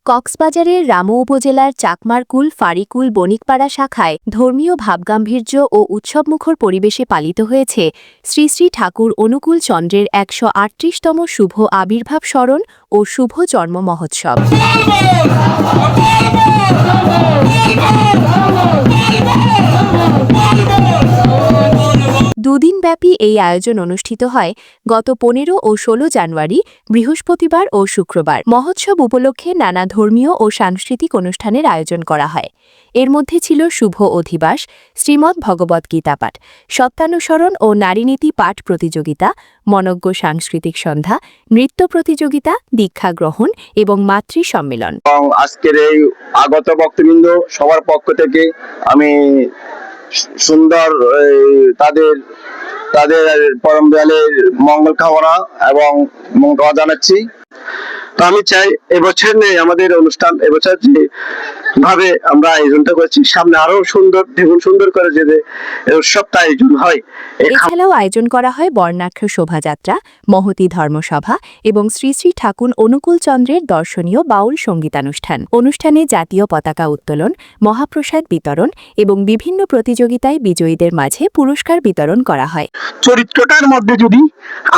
কক্সবাজারের রামু উপজেলার চাকমারকুল ফারিকুল বণিকপাড়া শাখায় ধর্মীয় ভাবগাম্ভীর্য ও উৎসবমুখর পরিবেশে পালিত হয়েছে শ্রী শ্রী ঠাকুর অনুকূল চন্দ্রের ১৩৮তম শুভ আবির্ভাব স্মরণ ও শুভ জন্ম মহোৎসব। দুদিনব্যাপী এই আয়োজন অনুষ্ঠিত হয় গত ১৫ ও ১৬ জানুয়ারি বৃহস্পতিবার ও শুক্রবার। মহোৎসব উপলক্ষে নানা ধর্মীয় ও সাংস্কৃতিক অনুষ্ঠানের আয়োজন করা হয়। এর মধ্যে ছিল শুভ অধিবাস, শ্রীমদ্ ভগবদ্ গীতা পাঠ, সত্যানুসরণ ও নারীনীতি পাঠ প্রতিযোগিতা, মনজ্ঞ সাংস্কৃতিক সন্ধ্যা, নৃত্য প্রতিযোগিতা, দীক্ষা গ্রহণ এবং মাতৃ সম্মেলন। আজকের এই আগত ভক্তবৃন্দ সবার পক্ষ থেকে আমি সুন্দর তাদের পরম দয়ালের মঙ্গল কামনা এবং মঙ্গল জানাচ্ছি। তো আমি চাই এবছর নেই আমাদের অনুষ্ঠান, এবছর যে ভাবে আমরা আয়োজনটা করছি সামনে আরো সুন্দর দ্বিগুণ সুন্দর করে যে উৎসবটা আয়োজন হয়। এছাড়াও আয়োজন করা হয় বর্ণাঢ্য শোভাযাত্রা, মহতী ধর্মসভা এবং শ্রী শ্রী ঠাকুর অনুকূল চন্দ্রের দর্শনীয় বাউল সঙ্গীতানুষ্ঠান। অনুষ্ঠানে জাতীয় পতাকা উত্তোলন, মহাপ্রসাদ বিতরণ এবং বিভিন্ন প্রতিযোগিতায় বিজয়ীদের মাঝে পুরস্কার বিতরণ করা হয়। চরিত্রটার মধ্যে যদি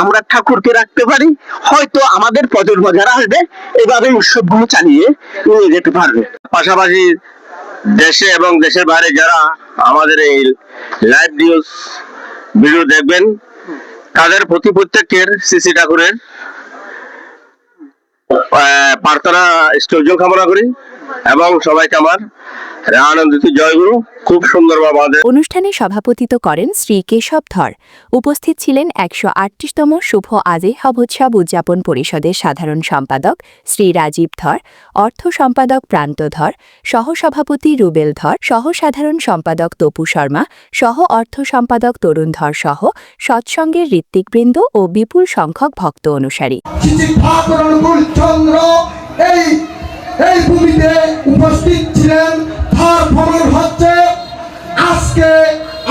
আমরা ঠাকুরকে রাখতে পারি, হয়তো আমাদের প্রজন্ম যারা আসবে এভাবে উৎসবগুলো চালিয়ে নিয়ে যেতে পারবে। পাশাপাশি দেশে এবং দেশের বাইরে যারা আমাদের এই লাইভ নিউজ ভিডিও দেখবেন, তাদের প্রতি প্রত্যেকের শ্রী ঠাকুরের প্রার্থনা ইষ্টর্জন কামনা করি এবং সবাইকে আমার আনন্দিত জয়গুরু। খুব সুন্দরভাবে অনুষ্ঠানে সভাপতিত্ব করেন শ্রী কেশব ধর। উপস্থিত ছিলেন ১৩৮তম শুভ আজেহাব উৎসব উদযাপন পরিষদের সাধারণ সম্পাদক শ্রী রাজীব ধর, অর্থ সম্পাদক প্রান্ত ধর, সহসভাপতি রুবেল ধর, সহ সাধারণ সম্পাদক তপু শর্মা, সহ অর্থ সম্পাদক তরুণ ধর সহ সৎসঙ্গের ঋত্বিকবৃন্দ ও বিপুল সংখ্যক ভক্ত অনুসারী। এই ভূমিতে উপস্থিত ছিলেন। তার প্রমাণ হচ্ছে আজকে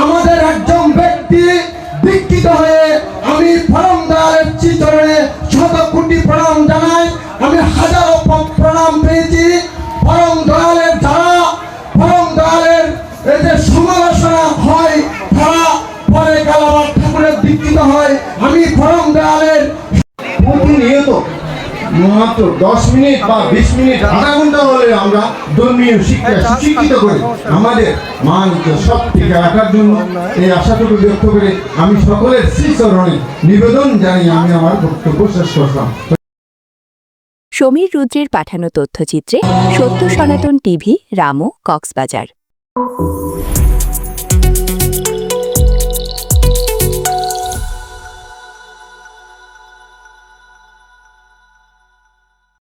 আমাদের একজন ব্যক্তি দীক্ষিত হয়ে আমি পরম দয়ালের চিত্রণে শত কোটি প্রণাম জানাই। আমি হাজারো প্রণাম পেয়েছি। পরম দয়ালের যারা পরম দয়ালের এই যে সমালোচনা হয়, তারা পরে গেল আবার ঠাকুরের দীক্ষিত হয়। আমি পরম দয়ালের প্রতিনিয়ত মাত্র 10 মিনিট বা 20 মিনিট, আধা ঘন্টা হলে আমরা ধর্মীয় শিক্ষা শিক্ষিত করি আমাদের মানকে সব থেকে রাখার জন্য। এই আশাটুকু ব্যক্ত করে আমি সকলের শ্রীচরণে নিবেদন জানিয়ে আমি আমার বক্তব্য শেষ করলাম। সমীর রুদ্রের পাঠানো তথ্যচিত্রে সত্য সনাতন টিভি, রামু, কক্সবাজার।